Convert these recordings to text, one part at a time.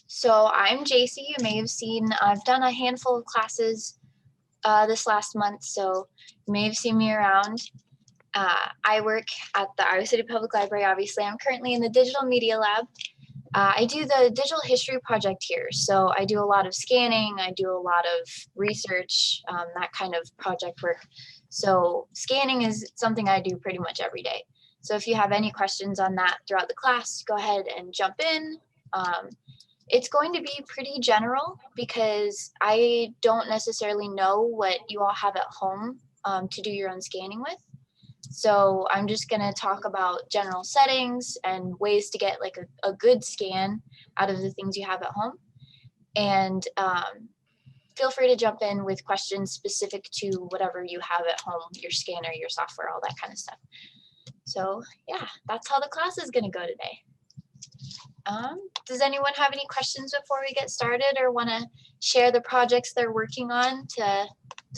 So I'm JC. You may have seen, I've done a handful of classes this last month, so you may have seen me around. I work at the Iowa City Public Library, obviously. I'm currently in the Digital Media Lab. I do the Digital History Project here, so I do a lot of scanning, I do a lot of research, that kind of project work. So scanning is something I do pretty much every day. So if you have any questions on that throughout the class, go ahead and jump in. It's going to be pretty general because I don't necessarily know what you all have at home to do your own scanning with. So I'm just going to talk about general settings and ways to get like a good scan out of the things you have at home. And feel free to jump in with questions specific to whatever you have at home, your scanner, your software, all that kind of stuff. So yeah, that's how the class is going to go today. Does anyone have any questions before we get started or want to share the projects they're working on to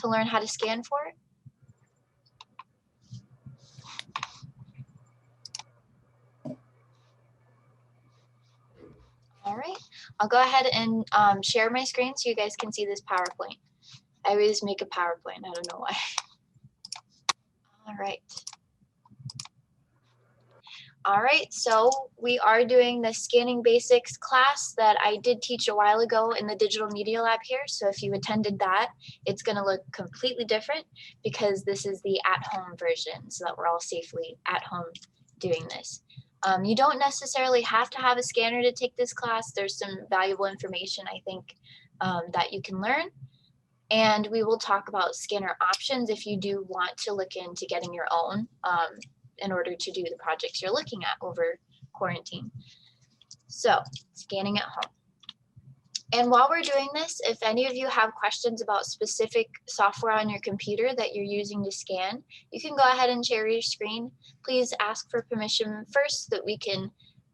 learn how to scan for it? All right, I'll go ahead and share my screen so you guys can see this PowerPoint. I always make a PowerPoint, I don't know why. All right. All right, so we are doing the Scanning Basics class that I did teach a while ago in the Digital Media Lab here. So if you attended that, it's gonna look completely different because this is the at-home version so that we're all safely at home doing this. You don't necessarily have to have a scanner to take this class. There's some valuable information, I think, that you can learn. And we will talk about scanner options if you do want to look into getting your own in order to do the projects you're looking at over quarantine. So, scanning at home. And while we're doing this, if any of you have questions about specific software on your computer that you're using to scan, you can go ahead and share your screen. Please ask for permission first so that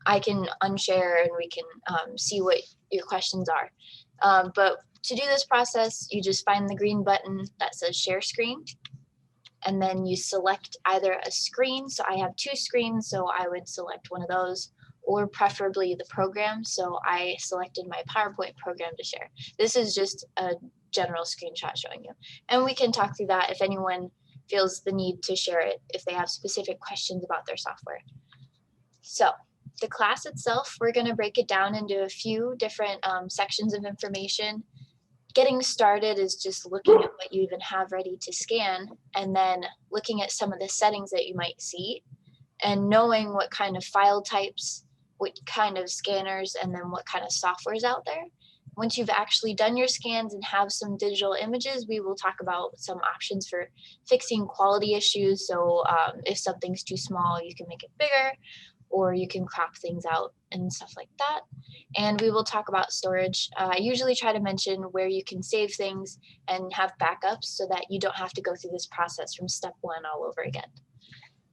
I can unshare and we can see what your questions are. But to do this process, you just find the green button that says share screen, and then you select either a screen. So I have two screens, so I would select one of those, or preferably the program. So I selected my PowerPoint program to share. This is just a general screenshot showing you. And we can talk through that if anyone feels the need to share it, if they have specific questions about their software. So the class itself, we're gonna break it down into a few different sections of information. Getting started is just looking at what you even have ready to scan and then looking at some of the settings that you might see and knowing what kind of file types, what kind of scanners, and then what kind of software is out there. Once you've actually done your scans and have some digital images, we will talk about some options for fixing quality issues. So if something's too small, you can make it bigger, or you can crop things out and stuff like that. And we will talk about storage. I usually try to mention where you can save things and have backups so that you don't have to go through this process from step one all over again.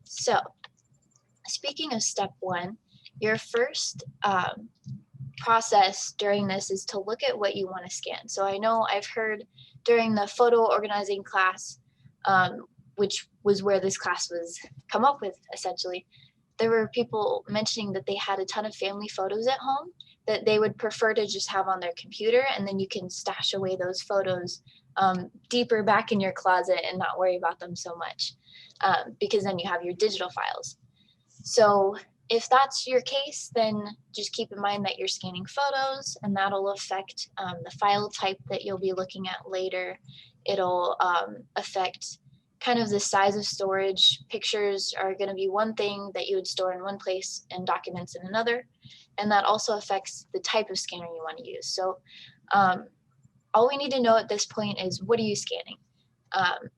So speaking of step one, your first process during this is to look at what you want to scan. So I know I've heard during the photo organizing class, which was where this class was come up with essentially, there were people mentioning that they had a ton of family photos at home that they would prefer to just have on their computer, and then you can stash away those photos deeper back in your closet and not worry about them so much because then you have your digital files. So if that's your case, then just keep in mind that you're scanning photos, and that'll affect the file type that you'll be looking at later. It'll affect kind of the size of storage. Pictures are going to be one thing that you would store in one place and documents in another. And that also affects the type of scanner you want to use. So all we need to know at this point is, what are you scanning?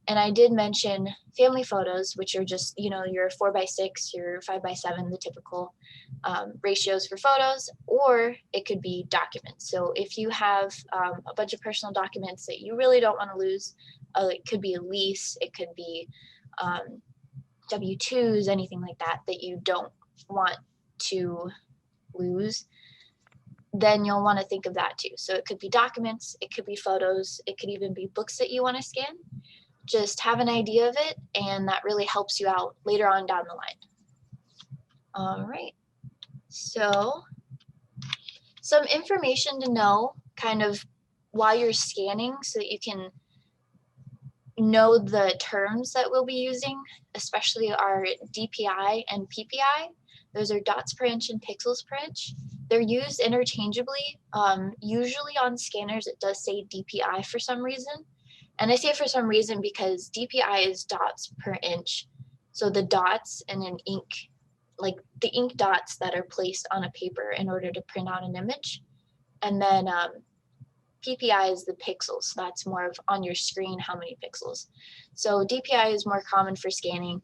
And I did mention family photos, which are just, you know, your 4x6, your 5x7, the typical ratios for photos, or it could be documents. So if you have a bunch of personal documents that you really don't want to lose, it could be a lease, it could be W-2s, anything like that, that you don't want to lose, then you'll want to think of that too. So it could be documents, it could be photos, it could even be books that you want to scan. Just have an idea of it, and that really helps you out later on down the line. All right, so Some information to know kind of while you're scanning so that you can know the terms that we'll be using, especially our DPI and PPI. Those are dots per inch and pixels per inch. They're used interchangeably. Usually on scanners, it does say DPI for some reason. And I say for some reason because DPI is dots per inch. So the dots in an ink, like the ink dots that are placed on a paper in order to print out an image. And then PPI is the pixels. So that's more of on your screen, how many pixels. So DPI is more common for scanning,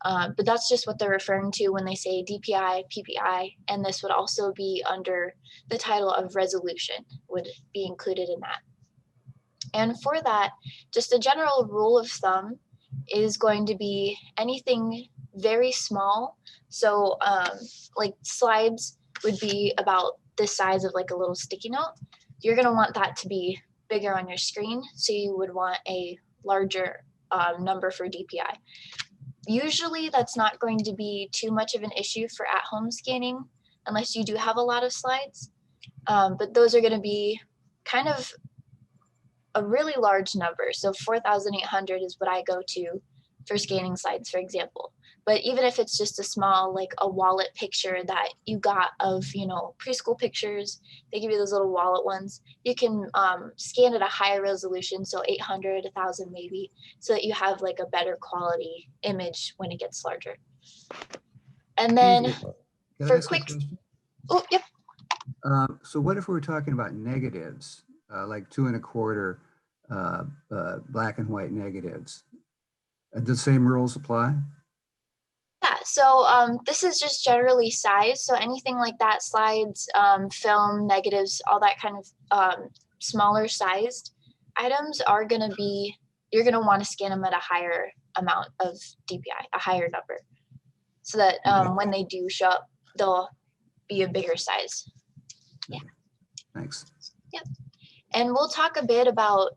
but that's just what they're referring to when they say DPI, PPI, and this would also be under the title of resolution, would be included in that. And for that, just a general rule of thumb is going to be anything very small. So like slides would be about the size of like a little sticky note. You're going to want that to be bigger on your screen. So you would want a larger number for DPI. Usually that's not going to be too much of an issue for at-home scanning unless you do have a lot of slides. But those are going to be kind of a really large number. So 4,800 is what I go to for scanning slides, for example. But even if it's just a small, like a wallet picture that you got of, preschool pictures, they give you those little wallet ones, you can scan at a higher resolution, so 800, 1,000 maybe, so that you have like a better quality image when it gets larger. And then for quick, oh, yep. So what if we're talking about negatives, like 2 1/4 black and white negatives? The same rules apply? Yeah, so this is just generally size. So anything like that, slides, film, negatives, all that kind of smaller sized items are going to be, you're going to want to scan them at a higher amount of DPI, a higher number, so that when they do show up, they'll be a bigger size. Yeah. Thanks. Yep. And we'll talk a bit about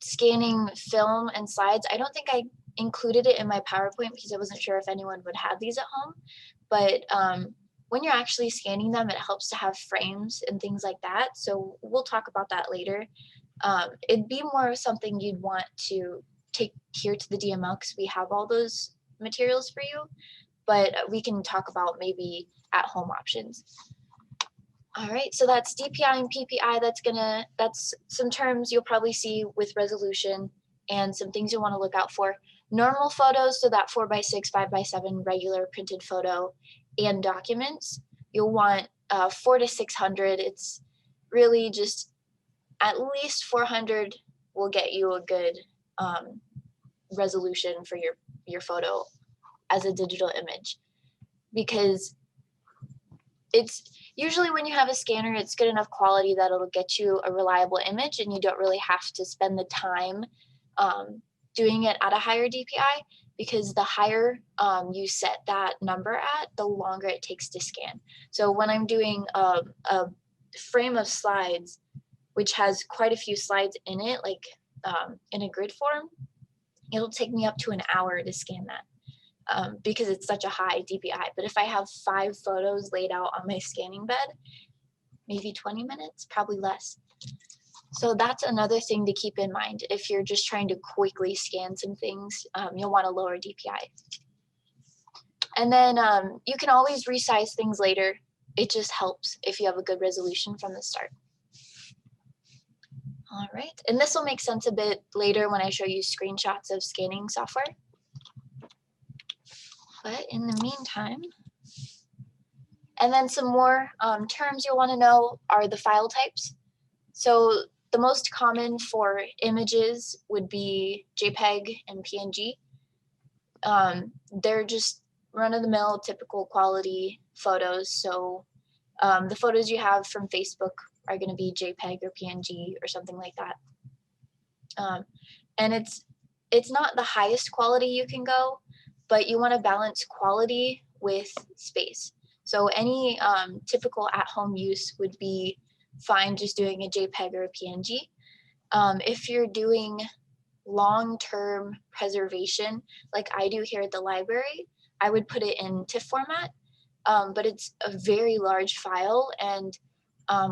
scanning film and slides. I don't think I included it in my PowerPoint because I wasn't sure if anyone would have these at home. But when you're actually scanning them, it helps to have frames and things like that. So we'll talk about that later. It'd be more something you'd want to take here to the DML because we have all those materials for you. But we can talk about maybe at-home options. All right, so that's DPI and PPI. That's some terms you'll probably see with resolution and some things you'll want to look out for. Normal photos, so that 4x6, 5x7 regular printed photo, and documents, you'll want 400 to 600. It's really just at least 400 will get you a good resolution for your photo as a digital image, because it's usually when you have a scanner, it's good enough quality that it'll get you a reliable image and you don't really have to spend the time doing it at a higher DPI, because the higher you set that number at, the longer it takes to scan. So when I'm doing a frame of slides, which has quite a few slides in it, like in a grid form, it'll take me up to an hour to scan that. Because it's such a high DPI. But if I have 5 photos laid out on my scanning bed, maybe 20 minutes, probably less. So that's another thing to keep in mind. If you're just trying to quickly scan some things, you'll want a lower DPI. And then you can always resize things later. It just helps if you have a good resolution from the start. All right, and this will make sense a bit later when I show you screenshots of scanning software. But in the meantime, and then some more terms you'll want to know are the file types. So the most common for images would be JPEG and PNG. They're just run-of-the-mill, typical quality photos. So the photos you have from Facebook are going to be JPEG or PNG or something like that. And it's not the highest quality you can go, but you want to balance quality with space. So any typical at-home use would be fine just doing a JPEG or a PNG. If you're doing long-term preservation, like I do here at the library, I would put it in TIFF format, but it's a very large file, and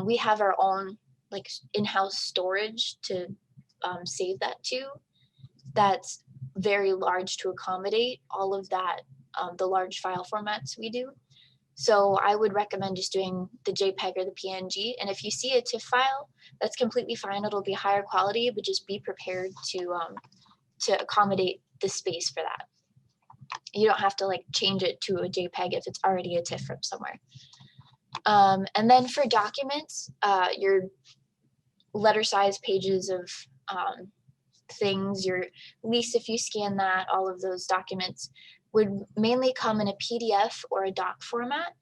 we have our own like in-house storage to save that to. That's very large to accommodate all of that, the large file formats we do. So I would recommend just doing the JPEG or the PNG. And if you see a TIFF file, that's completely fine. It'll be higher quality, but just be prepared to accommodate the space for that. You don't have to like change it to a JPEG if it's already a TIFF from somewhere. And then for documents, your letter size pages of things, your lease if you scan that, all of those documents would mainly come in a PDF or a doc format.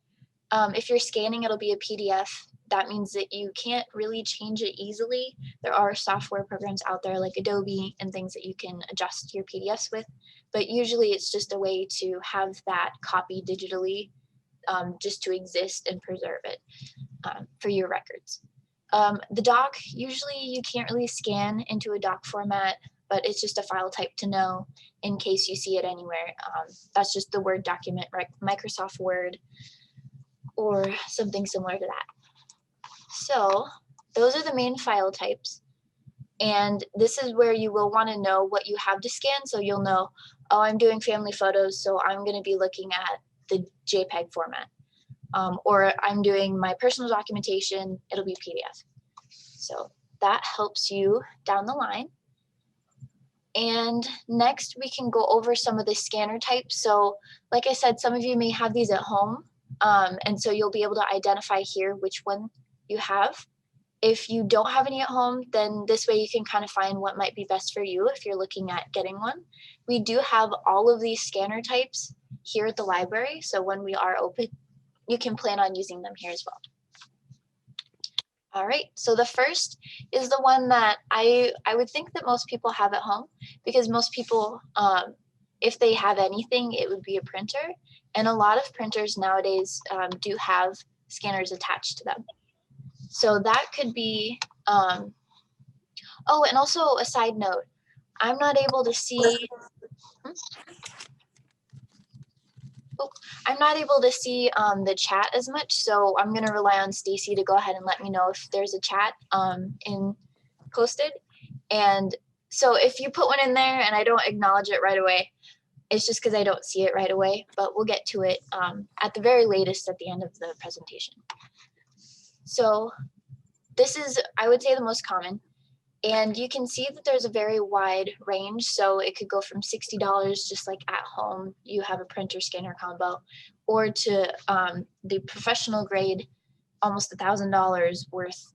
If you're scanning, it'll be a PDF. That means that you can't really change it easily. There are software programs out there like Adobe and things that you can adjust your PDFs with, but usually it's just a way to have that copy digitally, just to exist and preserve it for your records. The doc, usually you can't really scan into a doc format, but it's just a file type to know in case you see it anywhere. That's just the Word document, right? Microsoft Word or something similar to that. So those are the main file types. And this is where you will want to know what you have to scan. So you'll know, oh, I'm doing family photos, so I'm going to be looking at the JPEG format. Or I'm doing my personal documentation, it'll be PDF. So that helps you down the line. And next we can go over some of the scanner types. So like I said, some of you may have these at home. And so you'll be able to identify here which one you have. If you don't have any at home, then this way you can kind of find what might be best for you if you're looking at getting one. We do have all of these scanner types here at the library. So when we are open, you can plan on using them here as well. All right, so the first is the one that I would think that most people have at home, because most people, if they have anything, it would be a printer. And a lot of printers nowadays do have scanners attached to them. So that could be, oh, and also a side note, I'm not able to see, I'm not able to see the chat as much, so I'm going to rely on Stacy to go ahead and let me know if there's a chat in posted. And so if you put one in there and I don't acknowledge it right away, it's just because I don't see it right away, but we'll get to it at the very latest at the end of the presentation. So this is, I would say, the most common. And you can see that there's a very wide range. So it could go from $60, just like at home, you have a printer scanner combo, or to the professional grade, almost $1,000 worth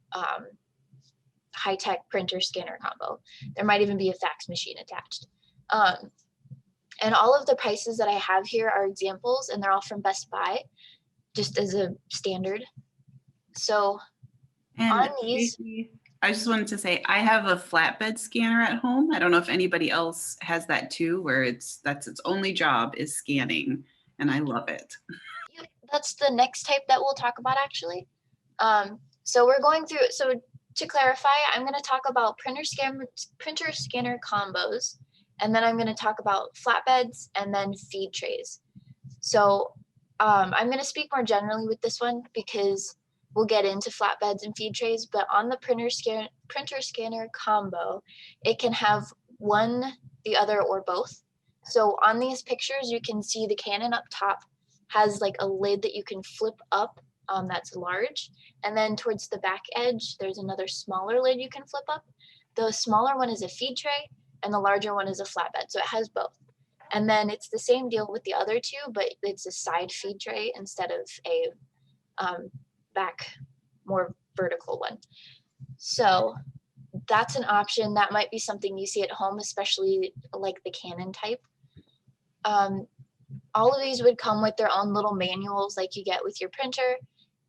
high-tech printer scanner combo. There might even be a fax machine attached. And all of the prices that I have here are examples, and they're all from Best Buy, just as a standard. So on these, I just wanted to say, I have a flatbed scanner at home. I don't know if anybody else has that too, where that's its only job is scanning, and I love it. Yep, that's the next type that we'll talk about actually. So we're going through, so to clarify, I'm going to talk about printer scanner combos, and then I'm going to talk about flatbeds and then feed trays. So I'm going to speak more generally with this one because we'll get into flatbeds and feed trays, but on the printer scanner combo, it can have one, the other, or both. So on these pictures, you can see the Canon up top has like a lid that you can flip up that's large. And then towards the back edge, there's another smaller lid you can flip up. The smaller one is a feed tray and the larger one is a flatbed. So it has both. And then it's the same deal with the other two, but it's a side feed tray instead of a back, more vertical one. So that's an option. That might be something you see at home, especially like the Canon type. All of these would come with their own little manuals like you get with your printer,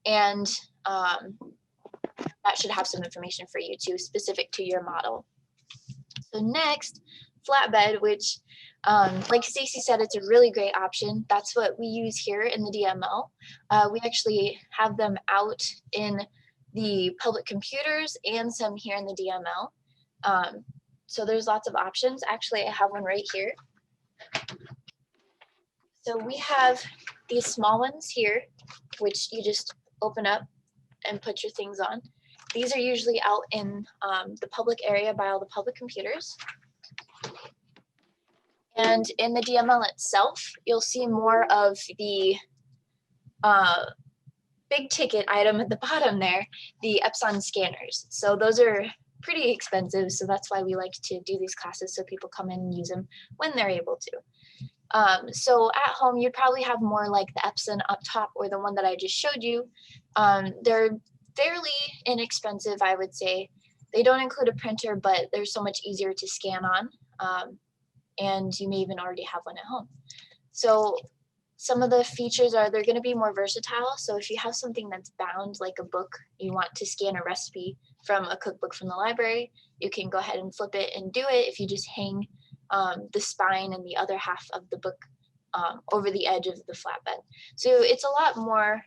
and that should have some information for you too, specific to your model. So next, flatbed, which like Stacy said, it's a really great option. That's what we use here in the DML. We actually have them out in the public computers and some here in the DML. So there's lots of options. Actually, I have one right here. So we have these small ones here, which you just open up and put your things on. These are usually out in the public area by all the public computers. And in the DML itself, you'll see more of the big ticket item at the bottom there, the Epson scanners. So those are pretty expensive, so that's why we like to do these classes so people come in and use them when they're able to. So at home, you'd probably have more like the Epson up top or the one that I just showed you. They're fairly inexpensive, I would say. They don't include a printer, but they're so much easier to scan on. And you may even already have one at home. So some of the features are they're going to be more versatile. So if you have something that's bound, like a book, you want to scan a recipe from a cookbook from the library, you can go ahead and flip it and do it if you just hang the spine and the other half of the book over the edge of the flatbed. So it's a lot more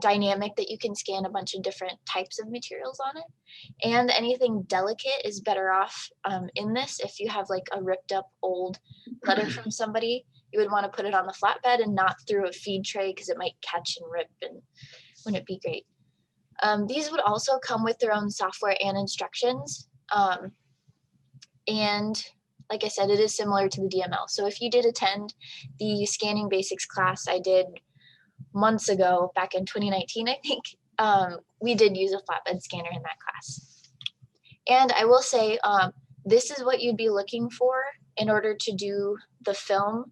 dynamic that you can scan a bunch of different types of materials on it. And anything delicate is better off in this. If you have like a ripped up old letter from somebody, you would want to put it on the flatbed and not through a feed tray because it might catch and rip and wouldn't be great. These would also come with their own software and instructions. And like I said, it is similar to the DML. So if you did attend the scanning basics class I did months ago, back in 2019, I think, we did use a flatbed scanner in that class. And I will say, this is what you'd be looking for in order to do the film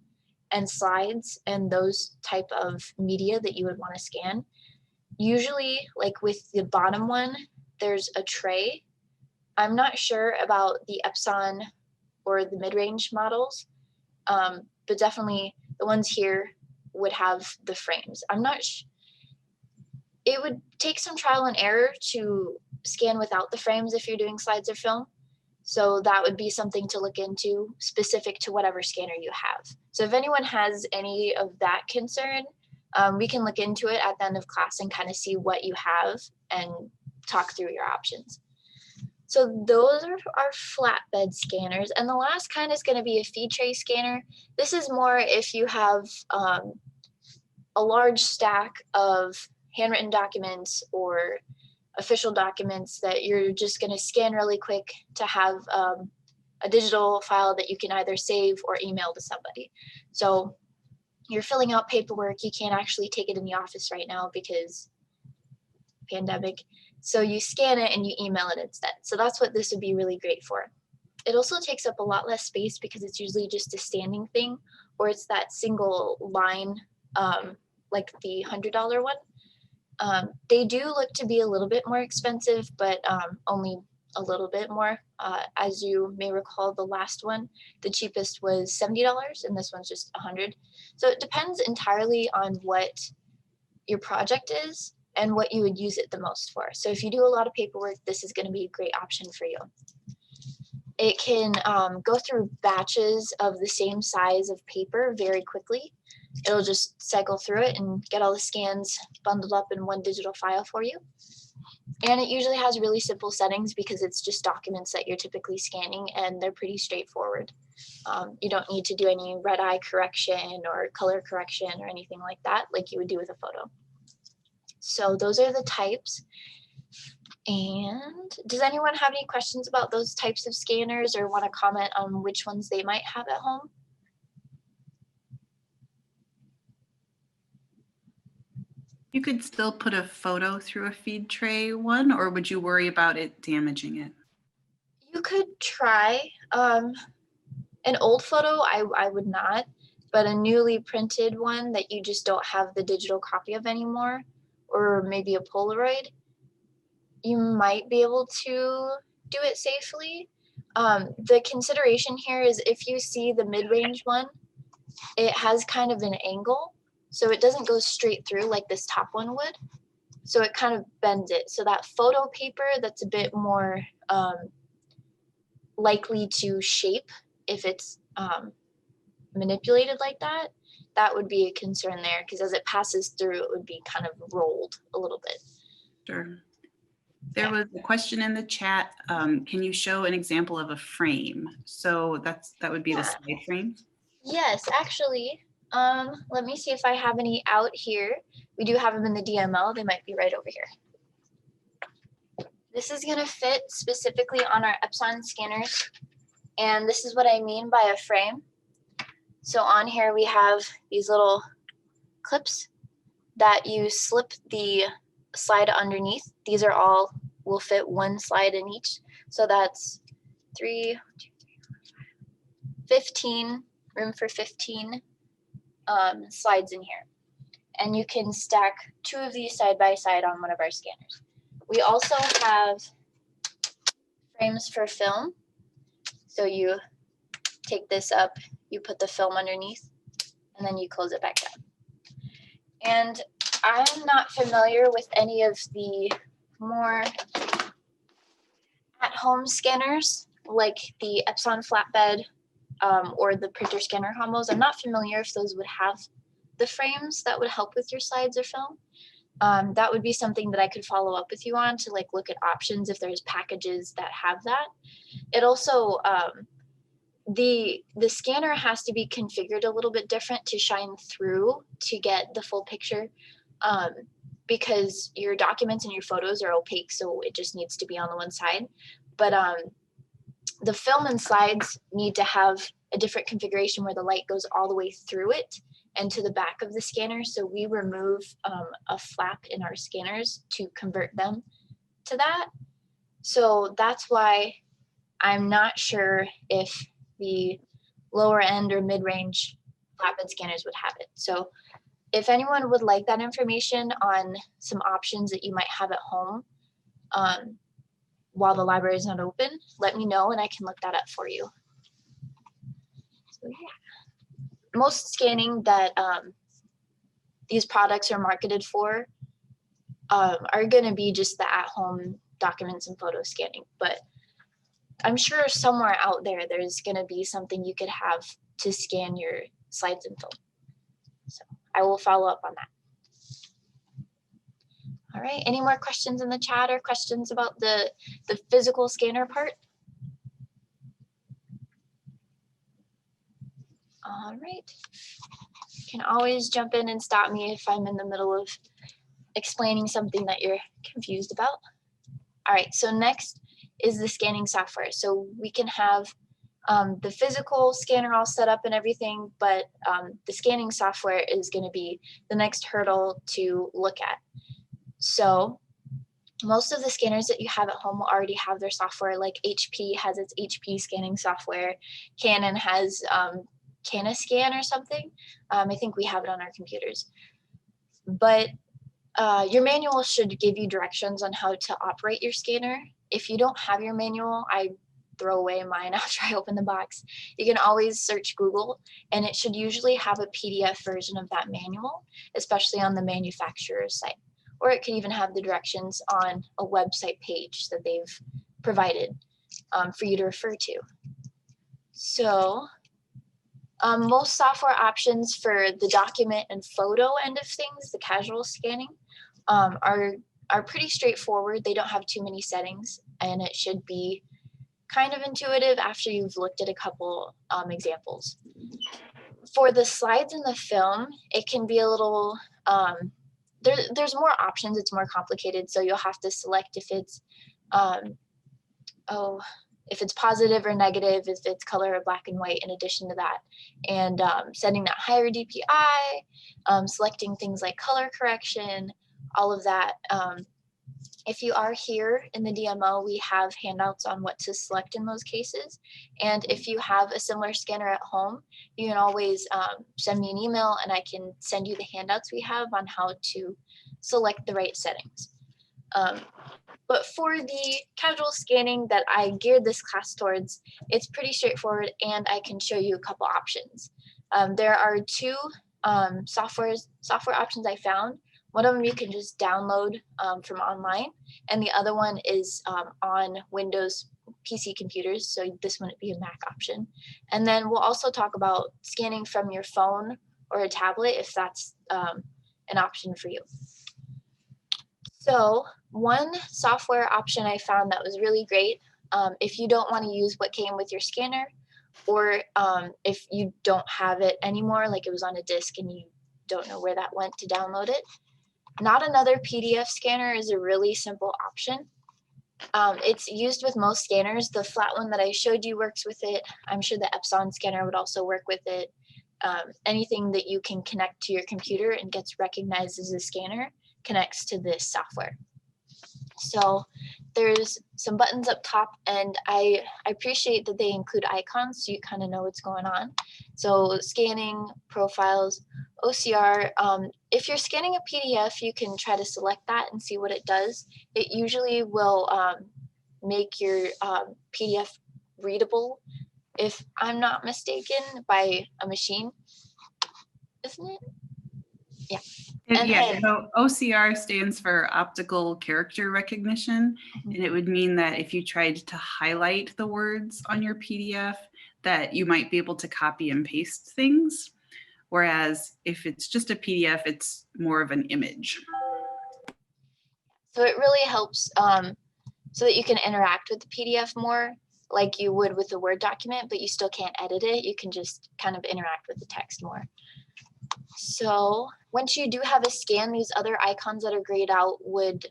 and slides and those type of media that you would want to scan. Usually, like with the bottom one, there's a tray. I'm not sure about the Epson or the mid-range models, but definitely the ones here would have the frames. I'm not it would take some trial and error to scan without the frames if you're doing slides or film. So that would be something to look into specific to whatever scanner you have. So if anyone has any of that concern, we can look into it at the end of class and kind of see what you have and talk through your options. So those are our flatbed scanners. And the last kind is going to be a feed tray scanner. This is more if you have a large stack of handwritten documents or official documents that you're just going to scan really quick to have a digital file that you can either save or email to somebody. So you're filling out paperwork, you can't actually take it in the office right now because pandemic. So you scan it and you email it instead. So that's what this would be really great for. It also takes up a lot less space because it's usually just a standing thing, or it's that single line, like the $100 one. They do look to be a little bit more expensive, but only a little bit more. As you may recall, the last one, the cheapest was $70 and this one's just $100. So it depends entirely on what your project is and what you would use it the most for. So if you do a lot of paperwork, this is going to be a great option for you. It can go through batches of the same size of paper very quickly. It'll just cycle through it and get all the scans bundled up in one digital file for you. And it usually has really simple settings because it's just documents that you're typically scanning and they're pretty straightforward. You don't need to do any red eye correction or color correction or anything like that, like you would do with a photo. So those are the types. And does anyone have any questions about those types of scanners or want to comment on which ones they might have at home? You could still put a photo through a feed tray one, or would you worry about it damaging it? You could try. An old photo, I would not, but a newly printed one that you just don't have the digital copy of anymore, or maybe a Polaroid, you might be able to do it safely. The consideration here is if you see the mid-range one, it has kind of an angle, so it doesn't go straight through like this top one would. So it kind of bends it. So that photo paper that's a bit more likely to shape if it's manipulated like that, that would be a concern there because as it passes through, it would be kind of rolled a little bit. Sure. There was a question in the chat. Can you show an example of a frame? So that would be the slide frame. Yes, actually, Let me see if I have any out here. We do have them in the DML. They might be right over here. This is gonna fit specifically on our Epson scanners. And this is what I mean by a frame. So on here we have these little clips that you slip the slide underneath. These are all, will fit one slide in each. So that's 15, room for 15 slides in here. And you can stack 2 of these side by side on one of our scanners. We also have frames for film. So you take this up, you put the film underneath, and then you close it back down. And I'm not familiar with any of the more at-home scanners, like the Epson Flatbed or the printer scanner combos. I'm not familiar if those would have the frames that would help with your slides or film. That would be something that I could follow up with you on to like look at options if there's packages that have that. It also, the scanner has to be configured a little bit different to shine through to get the full picture, because your documents and your photos are opaque, so it just needs to be on the one side. But the film and slides need to have a different configuration where the light goes all the way through it and to the back of the scanner. So we remove a flap in our scanners to convert them to that. So that's why I'm not sure if the lower end or mid-range flatbed scanners would have it. So if anyone would like that information on some options that you might have at home while the library is not open, let me know and I can look that up for you. So yeah, most scanning that these products are marketed for are going to be just the at-home documents and photo scanning, but I'm sure somewhere out there, there's going to be something you could have to scan your slides and film. So I will follow up on that. All right, any more questions in the chat or questions about the physical scanner part? All right, you can always jump in and stop me if I'm in the middle of explaining something that you're confused about. All right, so next is the scanning software. So we can have the physical scanner all set up and everything, but the scanning software is going to be the next hurdle to look at. So most of the scanners that you have at home will already have their software, like HP has its HP scanning software. Canon has CanaScan or something. I think we have it on our computers. But your manual should give you directions on how to operate your scanner. If you don't have your manual, I throw away mine after I open the box. You can always search Google, and it should usually have a PDF version of that manual, especially on the manufacturer's site. Or it could even have the directions on a website page that they've provided for you to refer to. So most software options for the document and photo end of things, the casual scanning, are pretty straightforward. They don't have too many settings, and it should be kind of intuitive after you've looked at a couple examples. For the slides in the film, it can be a little, there's more options, it's more complicated, so you'll have to select if it's, if it's positive or negative, if it's color or black and white in addition to that, and setting that higher DPI, selecting things like color correction, all of that. If you are here in the DMO, we have handouts on what to select in those cases. And if you have a similar scanner at home, you can always send me an email and I can send you the handouts we have on how to select the right settings. But for the casual scanning that I geared this class towards, it's pretty straightforward and I can show you a couple options. There are 2 software options I found. One of them you can just download from online, and the other one is on Windows PC computers, so this wouldn't be a Mac option. And then we'll also talk about scanning from your phone or a tablet if that's an option for you. So one software option I found that was really great, if you don't want to use what came with your scanner, or if you don't have it anymore, like it was on a disk and you don't know where that went to download it. Not Another PDF scanner is a really simple option. It's used with most scanners. The flat one that I showed you works with it. I'm sure the Epson scanner would also work with it. Anything that you can connect to your computer and gets recognized as a scanner connects to this software. So there's some buttons up top, and I appreciate that they include icons so you kind of know what's going on. So scanning, profiles, OCR. If you're scanning a PDF, you can try to select that and see what it does. It usually will make your PDF readable, if I'm not mistaken, by a machine, isn't it? Yeah. And yeah, so OCR stands for optical character recognition. And it would mean that if you tried to highlight the words on your PDF, that you might be able to copy and paste things. Whereas if it's just a PDF, it's more of an image. So it really helps so that you can interact with the PDF more like you would with a Word document, but you still can't edit it. You can just kind of interact with the text more. So once you do have a scan, these other icons that are grayed out would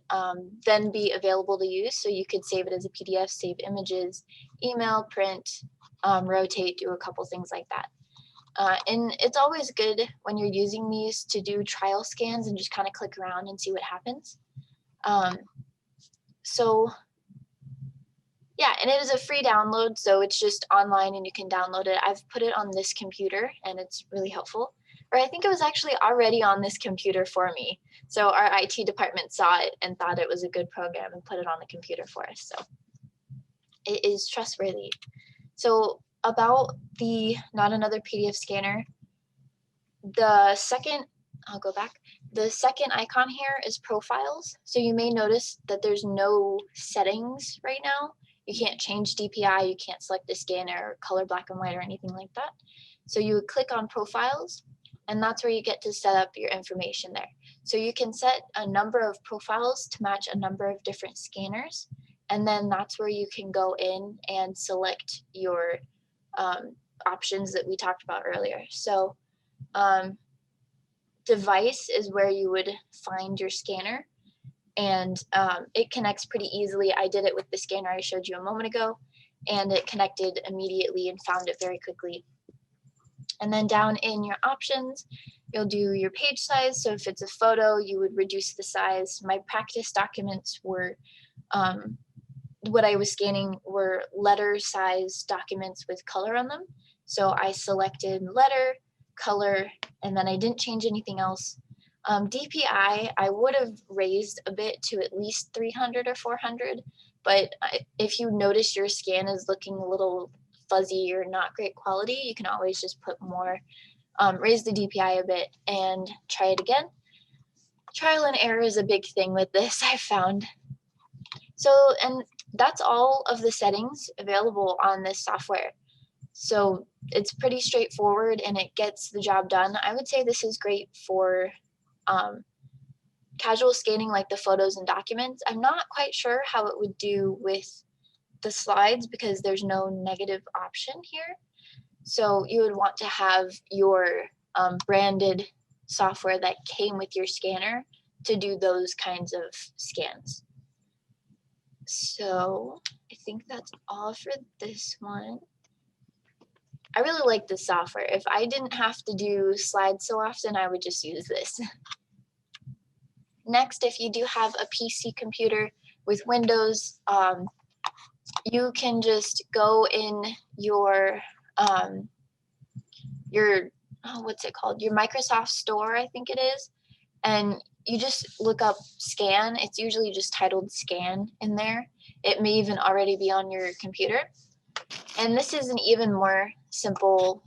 then be available to use. So you could save it as a PDF, save images, email, print, rotate, do a couple things like that. And it's always good when you're using these to do trial scans and just kind of click around and see what happens. So yeah, and it is a free download, so it's just online and you can download it. I've put it on this computer and it's really helpful. Or I think it was actually already on this computer for me. So our IT department saw it and thought it was a good program and put it on the computer for us. So it is trustworthy. So about the Not Another PDF scanner, the second, I'll go back. The second icon here is profiles. So you may notice that there's no settings right now. You can't change DPI, you can't select a scanner, color black and white or anything like that. So you would click on profiles, and that's where you get to set up your information there. So you can set a number of profiles to match a number of different scanners. And then that's where you can go in and select your options that we talked about earlier. So device is where you would find your scanner, and it connects pretty easily. I did it with the scanner I showed you a moment ago, and it connected immediately and found it very quickly. And then down in your options, you'll do your page size. So if it's a photo, you would reduce the size. My practice documents were, what I was scanning were letter size documents with color on them. So I selected letter, color, and then I didn't change anything else. DPI, I would have raised a bit to at least 300 or 400, but if you notice your scan is looking a little fuzzy or not great quality, you can always just put more, raise the DPI a bit and try it again. Trial and error is a big thing with this, I found. So, and that's all of the settings available on this software. So it's pretty straightforward and it gets the job done. I would say this is great for casual scanning like the photos and documents. I'm not quite sure how it would do with the slides because there's no negative option here. So you would want to have your branded software that came with your scanner to do those kinds of scans. So I think that's all for this one. I really like this software. If I didn't have to do slides so often, I would just use this. Next, if you do have a PC computer with Windows, you can just go in your what's it called? Your Microsoft Store, I think it is, and you just look up scan. It's usually just titled scan in there. It may even already be on your computer. And this is an even more simple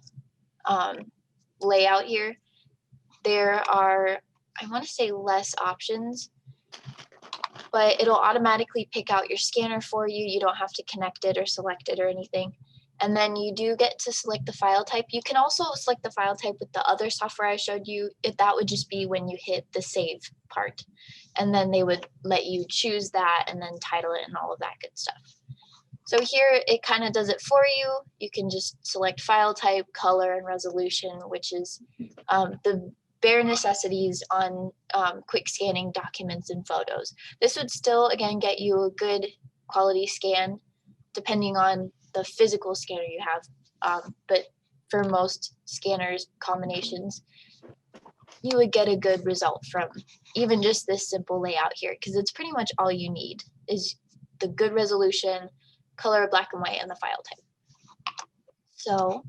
layout here. There are, I want to say, less options, but it'll automatically pick out your scanner for you. You don't have to connect it or select it or anything. And then you do get to select the file type. You can also select the file type with the other software I showed you. That would just be when you hit the save part. And then they would let you choose that and then title it and all of that good stuff. So here it kind of does it for you. You can just select file type, color, and resolution, which is the bare necessities on quick scanning documents and photos. This would still, again, get you a good quality scan depending on the physical scanner you have. But for most scanners combinations, you would get a good result from even just this simple layout here, because it's pretty much all you need is the good resolution, color, black and white, and the file type. So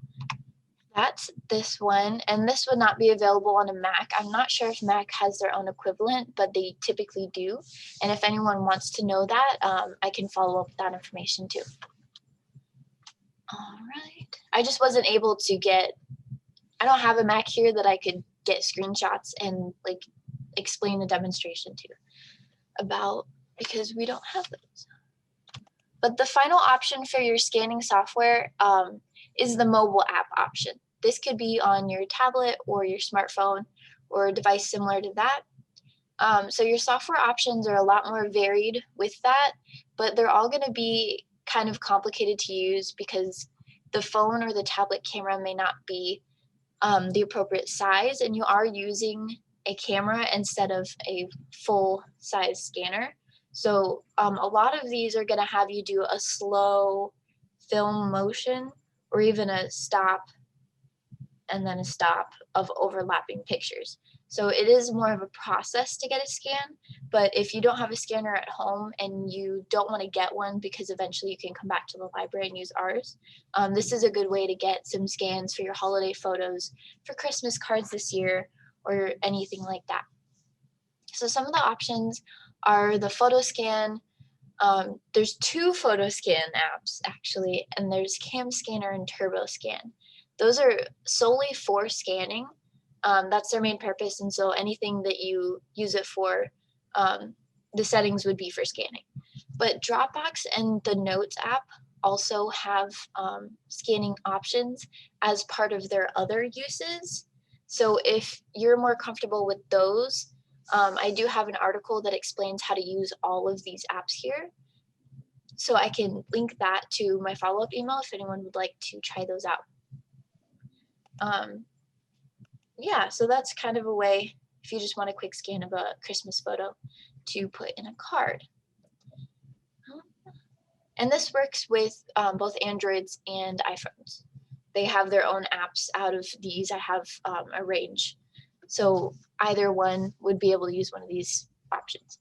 that's this one, and this would not be available on a Mac. I'm not sure if Mac has their own equivalent, but they typically do. And if anyone wants to know that, I can follow up with that information too. All right. I just wasn't able to I don't have a Mac here that I could get screenshots and like explain the demonstration to about, because we don't have those. But the final option for your scanning software is the mobile app option. This could be on your tablet or your smartphone or a device similar to that. So your software options are a lot more varied with that, but they're all going to be kind of complicated to use because the phone or the tablet camera may not be the appropriate size, and you are using a camera instead of a full size scanner. So a lot of these are going to have you do a slow film motion or even a stop and then a stop of overlapping pictures. So it is more of a process to get a scan, but if you don't have a scanner at home and you don't want to get one because eventually you can come back to the library and use ours, this is a good way to get some scans for your holiday photos, for Christmas cards this year, or anything like that. So some of the options are the photo scan. There's two photo scan apps actually, and there's Cam Scanner and Turbo Scan. Those are solely for scanning. That's their main purpose, and so anything that you use it for, the settings would be for scanning. But Dropbox and the Notes app also have scanning options as part of their other uses. So if you're more comfortable with those, I do have an article that explains how to use all of these apps here. So I can link that to my follow-up email if anyone would like to try those out. Yeah, so that's kind of a way, if you just want a quick scan of a Christmas photo, to put in a card. And this works with both Androids and iPhones. They have their own apps out of these. I have a range. So either one would be able to use one of these options.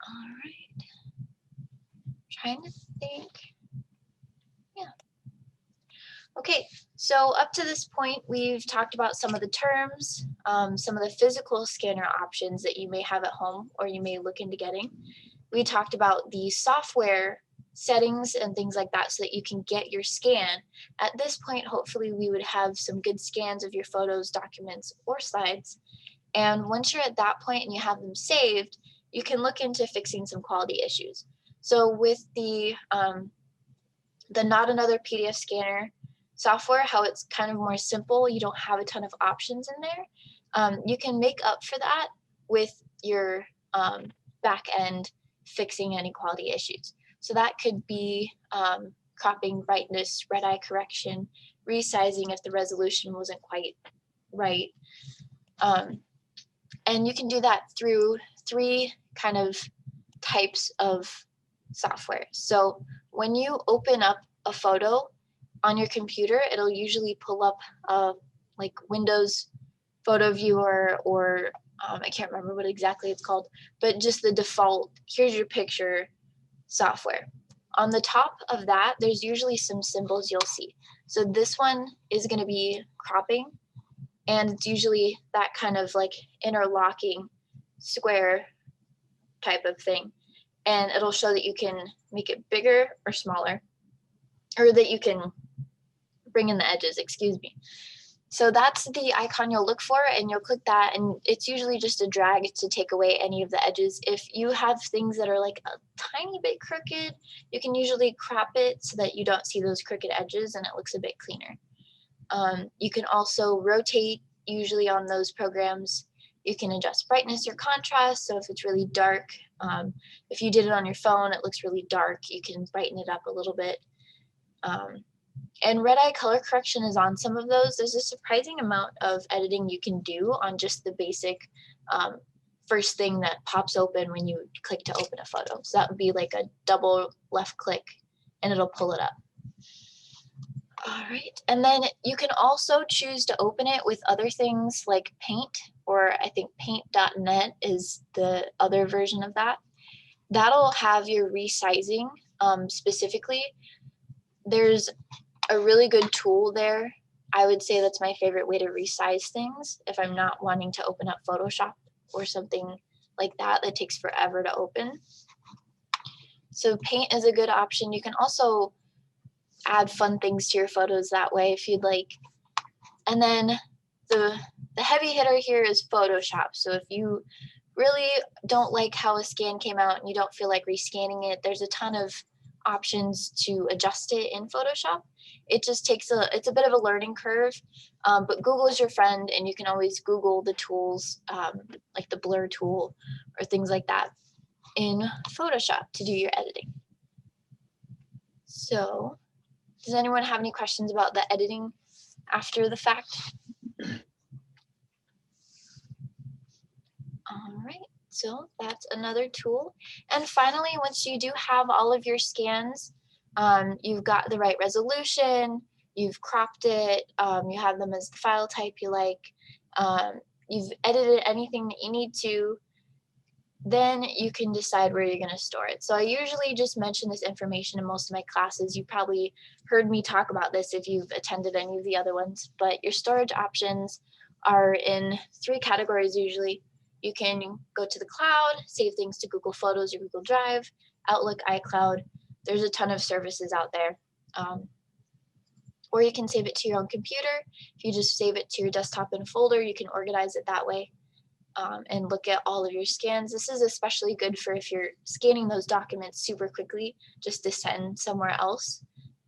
All right. Trying to think. Yeah. Okay, so up to this point, we've talked about some of the terms, some of the physical scanner options that you may have at home or you may look into getting. We talked about the software settings and things like that so that you can get your scan. At this point, hopefully we would have some good scans of your photos, documents, or slides. And once you're at that point and you have them saved, you can look into fixing some quality issues. So with the Not Another PDF Scanner software, how it's kind of more simple, you don't have a ton of options in there. You can make up for that with your back end fixing any quality issues. So that could be cropping, brightness, red eye correction, resizing if the resolution wasn't quite right. And you can do that through three kind of types of software. So when you open up a photo on your computer, it'll usually pull up like Windows Photo Viewer, or I can't remember what exactly it's called, but just the default, here's your picture software. On the top of that, there's usually some symbols you'll see. So this one is going to be cropping, and it's usually that kind of like interlocking square type of thing. And it'll show that you can make it bigger or smaller, or that you can bring in the edges, excuse me. So that's the icon you'll look for, and you'll click that, and it's usually just a drag to take away any of the edges. If you have things that are like a tiny bit crooked, you can usually crop it so that you don't see those crooked edges and it looks a bit cleaner. You can also rotate, usually on those programs. You can adjust brightness or contrast, so if it's really dark, If you did it on your phone, it looks really dark. You can brighten it up a little bit. And red eye color correction is on some of those. There's a surprising amount of editing you can do on just the basic first thing that pops open when you click to open a photo. So that would be like a double left click and it'll pull it up. All right, and then you can also choose to open it with other things like Paint, or I think paint.net is the other version of that. That'll have your resizing specifically. There's a really good tool there. I would say that's my favorite way to resize things if I'm not wanting to open up Photoshop or something like that that takes forever to open. So Paint is a good option. You can also add fun things to your photos that way if you'd like. And then the heavy hitter here is Photoshop. So if you really don't like how a scan came out and you don't feel like rescanning it, there's a ton of options to adjust it in Photoshop. It just takes it's a bit of a learning curve, but Google is your friend and you can always Google the tools like the blur tool or things like that in Photoshop to do your editing. So does anyone have any questions about the editing after the fact? All right, so that's another tool. And finally, once you do have all of your scans, you've got the right resolution, you've cropped it, you have them as the file type you like, you've edited anything that you need to, then you can decide where you're going to store it. So I usually just mention this information in most of my classes. You probably heard me talk about this if you've attended any of the other ones, but your storage options are in 3 categories usually. You can go to the cloud, save things to Google Photos or Google Drive, Outlook, iCloud. There's a ton of services out there. Or you can save it to your own computer. If you just save it to your desktop in a folder, you can organize it that way. And look at all of your scans. This is especially good for if you're scanning those documents super quickly just to send somewhere else.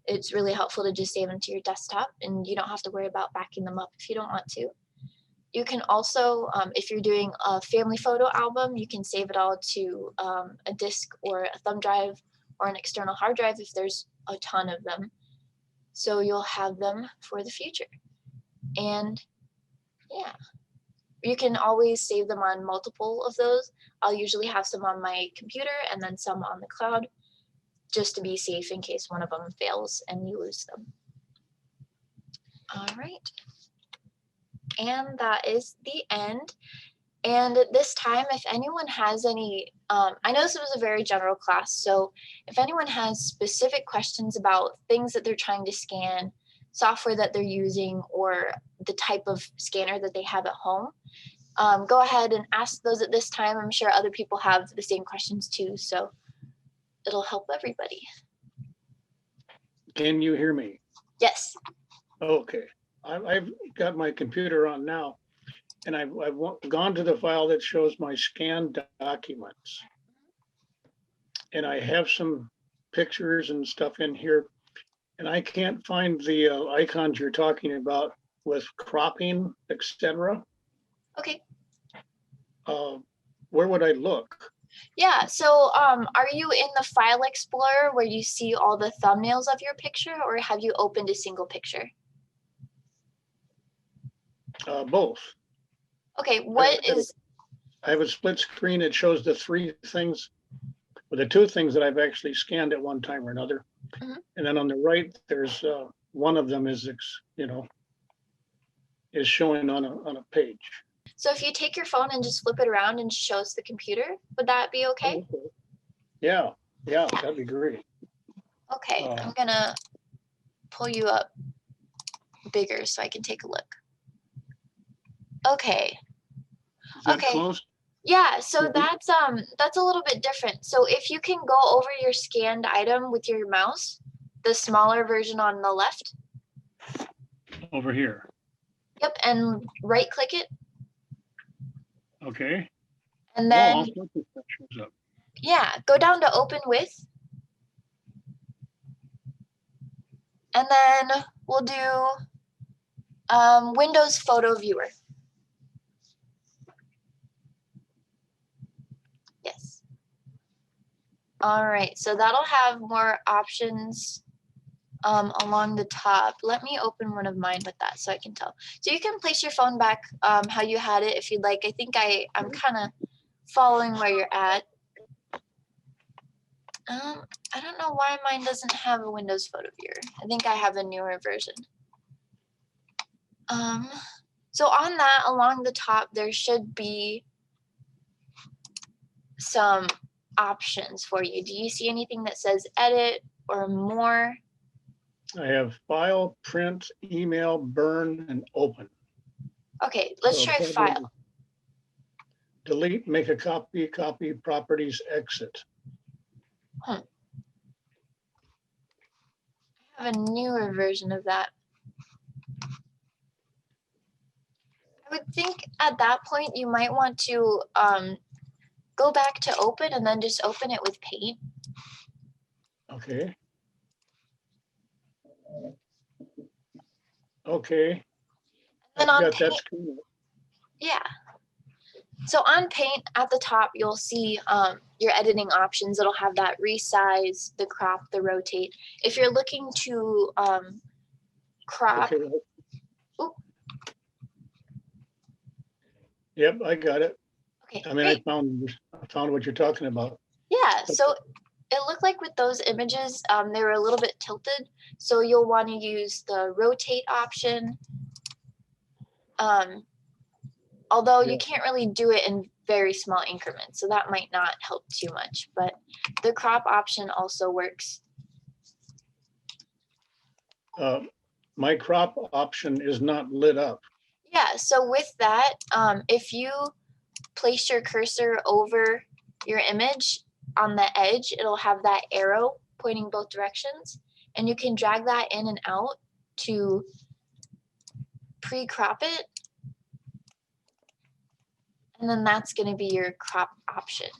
It's really helpful to just save them to your desktop and you don't have to worry about backing them up if you don't want to. You can also, if you're doing a family photo album, you can save it all to a disk or a thumb drive or an external hard drive if there's a ton of them. So you'll have them for the future. And yeah. You can always save them on multiple of those. I'll usually have some on my computer and then some on the cloud just to be safe in case one of them fails and you lose them. All right. And that is the end. And at this time, if anyone has any, I know this was a very general class, so if anyone has specific questions about things that they're trying to scan, software that they're using, or the type of scanner that they have at home, go ahead and ask those at this time. I'm sure other people have the same questions too, so it'll help everybody. Can you hear me? Yes. Okay, I've got my computer on now, and I've gone to the file that shows my scanned documents. And I have some pictures and stuff in here, and I can't find the icons you're talking about with cropping, etc. Okay. Where would I look? Yeah, so are you in the File Explorer where you see all the thumbnails of your picture, or have you opened a single picture? Both. Okay, what is... I have a split screen. It shows the 3 things, or the 2 things that I've actually scanned at one time or another. Mhm. And then on the right, there's one of them is, is showing on a page. So if you take your phone and just flip it around and shows the computer, would that be okay? Okay. Yeah, that'd be great. Okay, I'm gonna pull you up bigger so I can take a look. Okay. Is that Okay. close? Yeah, so Mhm. that's a little bit different. So if you can go over your scanned item with your mouse, the smaller version on the left. Over here. Yep, and right click it. Okay. And then all sorts of stuff shows up. yeah, go down to open with. And then we'll do Windows Photo Viewer. Yes. All right, so that'll have more options along the top. Let me open one of mine with that so I can tell. So you can place your phone back how you had it if you'd like. I think I'm kind of following where you're at. I don't know why mine doesn't have a Windows Photo Viewer. I think I have a newer version. So on that, along the top, there should be some options for you. Do you see anything that says edit or more? I have file, print, email, burn, and open. Okay, let's So try probably file. Delete, make a copy, copy, properties, exit. I have a newer version of that. I would think at that point you might want to go back to open and then just open it with Paint. Okay. Okay. And I've on got that Paint, screen. yeah. So on Paint at the top, you'll see your editing options. It'll have that resize, the crop, the rotate. If you're looking to crop, Okay. Oop. Yep, I got it. okay, I mean, great. I found what you're talking about. Yeah, so it looked like with those images, they were a little bit tilted. So you'll want to use the rotate option. Although you Yeah. can't really do it in very small increments, so that might not help too much, but the crop option also works. My crop option is not lit up. Yeah, so with that, if you place your cursor over your image on the edge, it'll have that arrow pointing both directions, and you can drag that in and out to pre-crop it. And then that's going to be your crop option.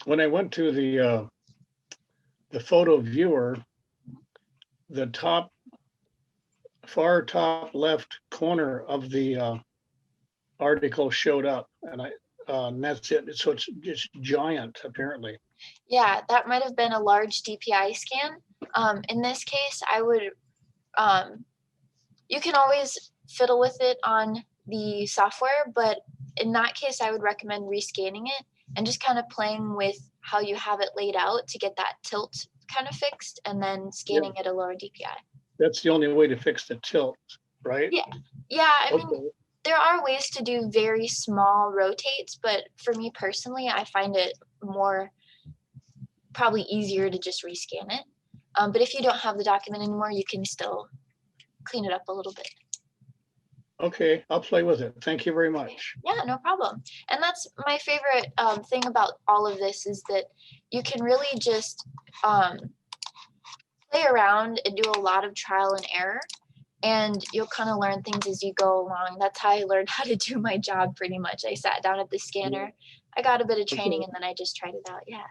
When I went to the photo viewer, the far top left corner of the article showed up, and that's it. So it's giant apparently. Yeah, that might have been a large DPI scan. In this case, I would, you can always fiddle with it on the software, but in that case, I would recommend rescanning it and just kind of playing with how you have it laid out to get that tilt kind of fixed, and then scanning at a lower DPI. That's the only way to fix the tilt, right? Yeah, yeah. I mean, Okay. there are ways to do very small rotates, but for me personally, I find it probably easier to just rescan it. But if you don't have the document anymore, you can still clean it up a little bit. Okay, I'll play with it. Thank you very much. Yeah, no problem. And that's my favorite thing about all of this is that you can really just play around and do a lot of trial and error, and you'll kind of learn things as you go along. That's how I learned how to do my job pretty much. I sat down at the scanner, I got a bit of training, and then I just tried it out. Yeah.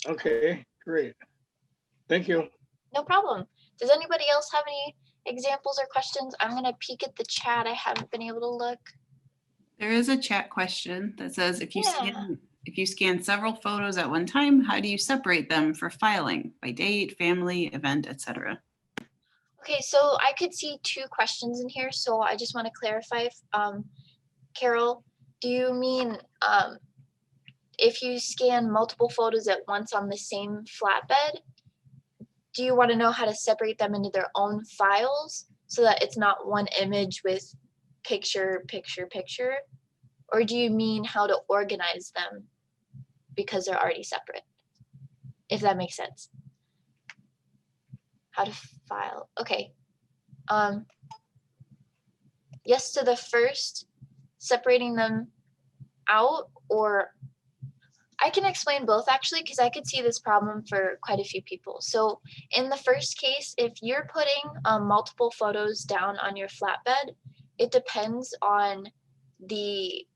Okay, great. Thank you. No problem. Does anybody else have any examples or questions? I'm going to peek at the chat. I haven't been able to look. There is a chat question that says, if you Yeah. scan several photos at one time, how do you separate them for filing by date, family, event, etc.? Okay, so I could see two questions in here, so I just want to clarify. Carol, do you mean if you scan multiple photos at once on the same flatbed, do you want to know how to separate them into their own files so that it's not one image with picture, picture, picture? Or do you mean how to organize them because they're already separate? If that makes sense. How to file. Okay. Yes to the first, separating them out, or I can explain both actually, because I could see this problem for quite a few people. So in the first case, if you're putting multiple photos down on your flatbed, it depends on the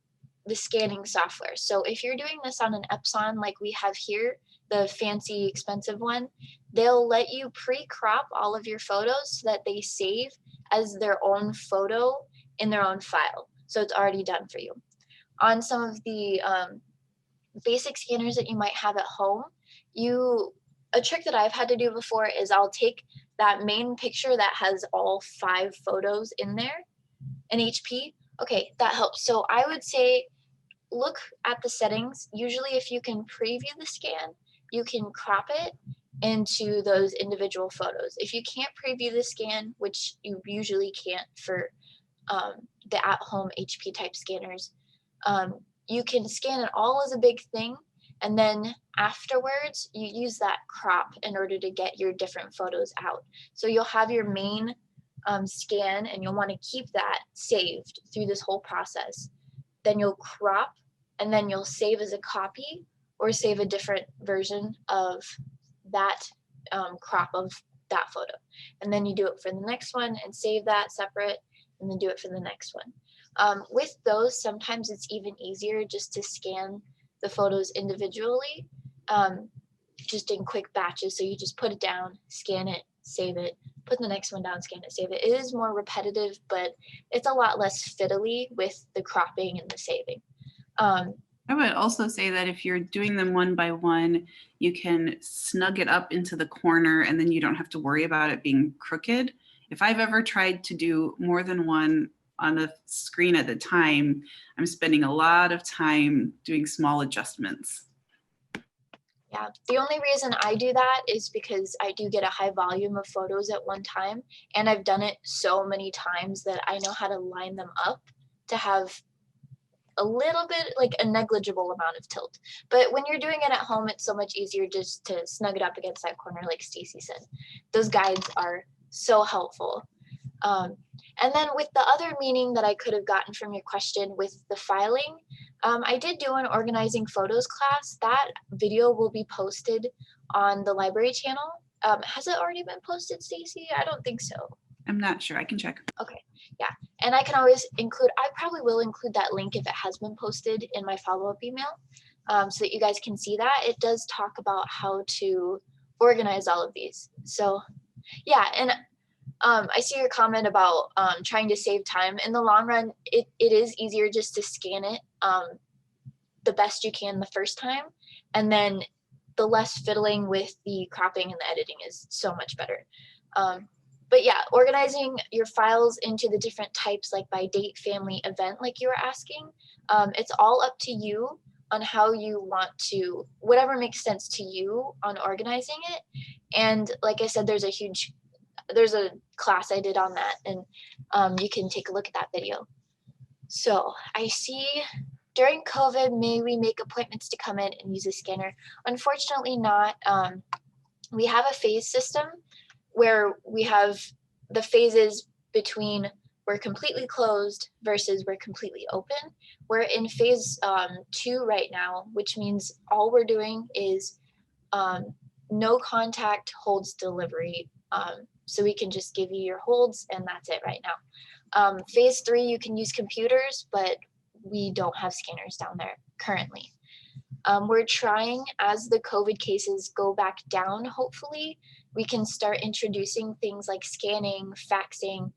scanning software. So if you're doing this on an Epson like we have here, the fancy expensive one, they'll let you pre-crop all of your photos so that they save as their own photo in their own file. So it's already done for you. On some of the basic scanners that you might have at home, a trick that I've had to do before is I'll take that main picture that has all 5 photos in there in HP. Okay, that helps. So I would say look at the settings. Usually if you can preview the scan, you can crop it into those individual photos. If you can't preview the scan, which you usually can't for the at-home HP type scanners, you can scan it all as a big thing, and then afterwards you use that crop in order to get your different photos out. So you'll have your main scan, and you'll want to keep that saved through this whole process. Then you'll crop, and then you'll save as a copy or save a different version of that crop of that photo. And then you do it for the next one and save that separate, and then do it for the next one. With those, sometimes it's even easier just to scan the photos individually, just in quick batches. So you just put it down, scan it, save it, put the next one down, scan it, save it. It is more repetitive, but it's a lot less fiddly with the cropping and the saving. I would also say that if you're doing them one by one, you can snug it up into the corner, and then you don't have to worry about it being crooked. If I've ever tried to do more than one on a screen at a time, I'm spending a lot of time doing small adjustments. Yeah, the only reason I do that is because I do get a high volume of photos at one time, and I've done it so many times that I know how to line them up to have a little bit, like a negligible amount of tilt. But when you're doing it at home, it's so much easier just to snug it up against that corner, like Stacy said. Those guides are so helpful. And then with the other meaning that I could have gotten from your question with the filing, I did do an organizing photos class. That video will be posted on the library channel. Has it already been posted, Stacy? I don't think so. I'm not sure. I can check. Okay, yeah. And I can always include, I probably will include that link if it has been posted in my follow-up email, so that you guys can see that. It does talk about how to organize all of these. So yeah, and I see your comment about trying to save time. In the long run, it is easier just to scan it the best you can the first time, and then the less fiddling with the cropping and the editing is so much better. But yeah, organizing your files into the different types, like by date, family, event, like you were asking, it's all up to you on how you want to, whatever makes sense to you on organizing it. And like I said, there's a class I did on that, and you can take a look at that video. So I see during COVID, may we make appointments to come in and use a scanner? Unfortunately not. We have a phase system where we have the phases between we're completely closed versus we're completely open. We're in phase 2 right now, which means all we're doing is no contact holds delivery. So we can just give you your holds, and that's it right now. Phase 3, you can use computers, but we don't have scanners down there currently. We're trying, as the COVID cases go back down, hopefully, we can start introducing things like scanning, faxing,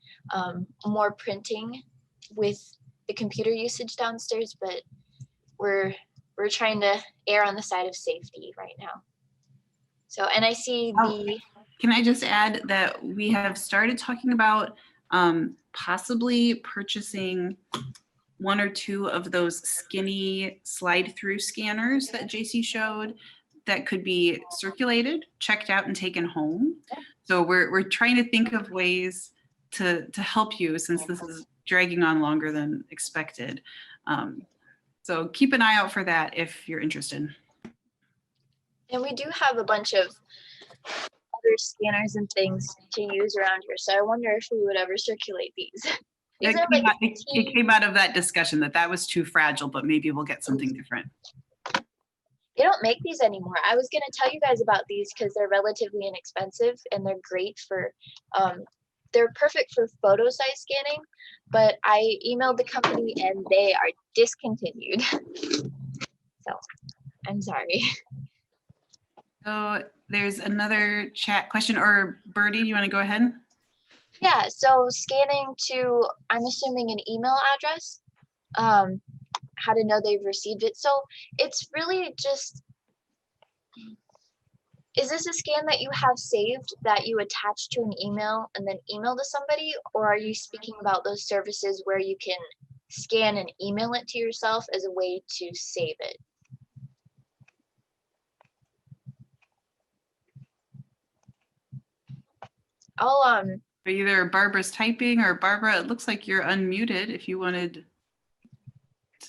more printing with the computer usage downstairs, but we're trying to err on the side of safety right now. So, and I see the... Can I just add that we have started talking about possibly purchasing 1 or 2 of those skinny slide through scanners that JC showed that could be circulated, checked out, and taken home. So we're trying to think of ways to help you, since this is dragging on longer than expected. So keep an eye out for that if you're interested. And we do have a bunch of other scanners and things to use around here. So I wonder if we would ever circulate these. It came out of that discussion that was too fragile, but maybe we'll get something different. They don't make these anymore. I was going to tell you guys about these because they're relatively inexpensive and they're great for, they're perfect for photo size scanning, but I emailed the company and they are discontinued. So I'm sorry. So there's another chat question, or Birdie, do you want to go ahead? Yeah, so scanning to, I'm assuming, an email address. how to know they've received it. So it's really just, is this a scan that you have saved that you attach to an email and then email to somebody? Or are you speaking about those services where you can scan and email it to yourself as a way to save it? I'll Either Barbara's typing or Barbara, it looks like you're unmuted if you wanted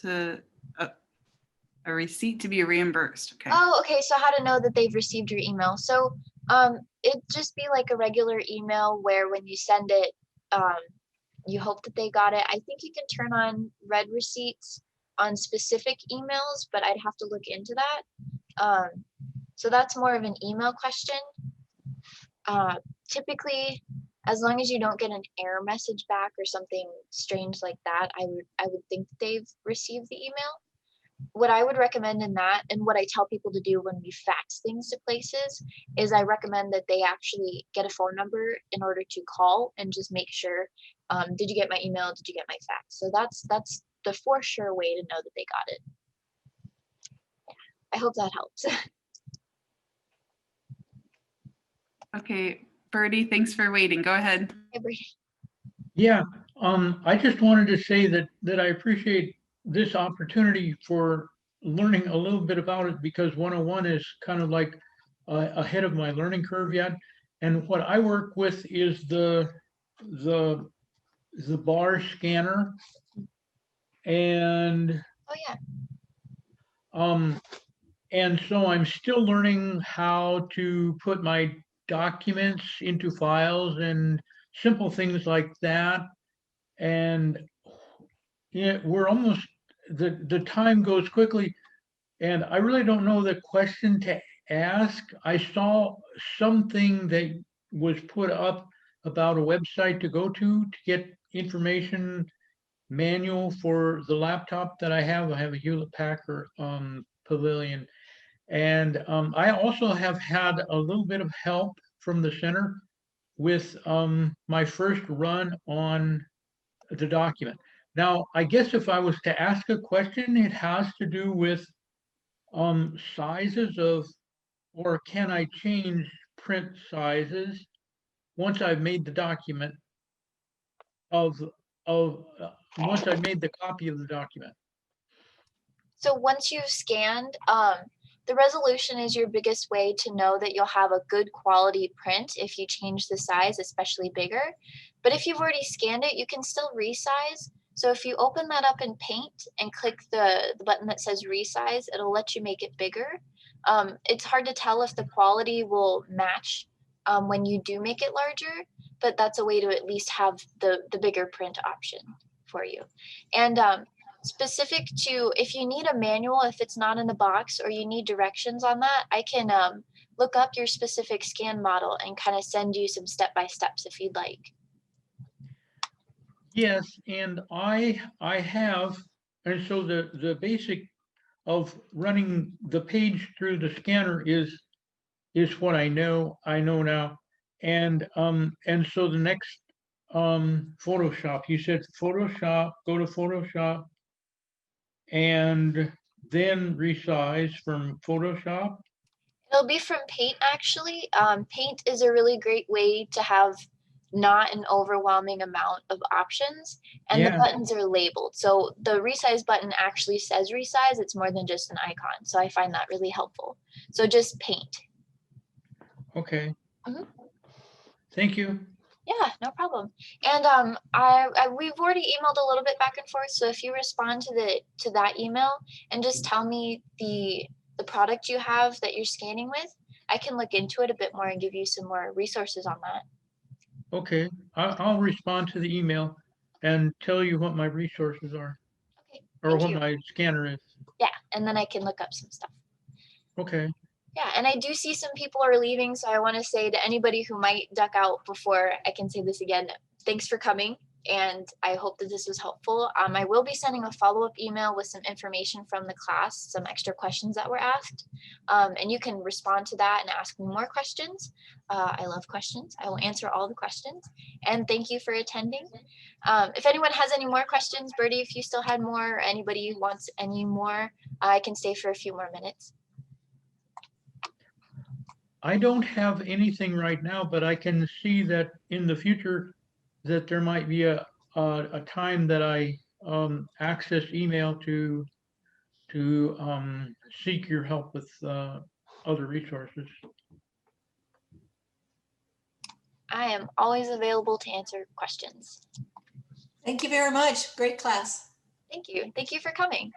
to a receipt to be reimbursed. Okay. Oh, okay. So how to know that they've received your email? So it'd just be like a regular email where when you send it, you hope that they got it. I think you can turn on read receipts on specific emails, but I'd have to look into that. So that's more of an email question. Typically, as long as you don't get an error message back or something strange like that, I would think that they've received the email. What I would recommend in that, and what I tell people to do when we fax things to places, is I recommend that they actually get a phone number in order to call and just make sure, did you get my email? Did you get my fax? So that's the for sure way to know that they got it. I hope that helps. Okay, Birdie, thanks for waiting. Go ahead. Hey, Brady. Yeah, I just wanted to say that I appreciate this opportunity for learning a little bit about it, because 101 is kind of like ahead of my learning curve yet. And what I work with is the bar scanner. And Oh yeah. and so I'm still learning how to put my documents into files and simple things like that. And yeah, we're almost, the time goes quickly, and I really don't know the question to ask. I saw something that was put up about a website to go to get information manual for the laptop that I have. I have a Hewlett Packard Pavilion. And I also have had a little bit of help from the center with my first run on the document. Now, I guess if I was to ask a question, it has to do with sizes of, or can I change print sizes once I've made the document of once I've made the copy of the document. So once you've scanned, the resolution is your biggest way to know that you'll have a good quality print if you change the size, especially bigger. But if you've already scanned it, you can still resize. So if you open that up in Paint and click the button that says resize, it'll let you make it bigger. It's hard to tell if the quality will match when you do make it larger, but that's a way to at least have the bigger print option for you. And specific to, if you need a manual, if it's not in the box, or you need directions on that, I can look up your specific scan model and kind of send you some step-by-steps if you'd like. Yes, and I have, and so the basic of running the page through the scanner is what I know now. And so the next Photoshop, you said Photoshop, go to Photoshop and then resize from Photoshop. It'll be from Paint, actually. Paint is a really great way to have not an overwhelming amount of options, and Yeah. the buttons are labeled. So the resize button actually says resize. It's more than just an icon. So I find that really helpful. So just Paint. Okay. Mhm. Thank you. Yeah, no problem. And we've already emailed a little bit back and forth. So if you respond to that email and just tell me the product you have that you're scanning with, I can look into it a bit more and give you some more resources on that. Okay, I'll respond to the email and tell you what my resources are, Okay, or thank what you. my scanner is. Yeah, and then I can look up some stuff. Okay. Yeah, and I do see some people are leaving, so I want to say to anybody who might duck out before I can say this again, thanks for coming. and I hope that this was helpful. I will be sending a follow-up email with some information from the class, some extra questions that were asked, and you can respond to that and ask me more questions. I love questions. I will answer all the questions, and thank you for attending. If anyone has any more questions, Birdie, if you still had more, or anybody wants any more, I can stay for a few more minutes. I don't have anything right now, but I can see that in the future that there might be a time that I access email to seek your help with other resources. I am always available to answer questions. Thank you very much. Great class. Thank you. Thank you for coming.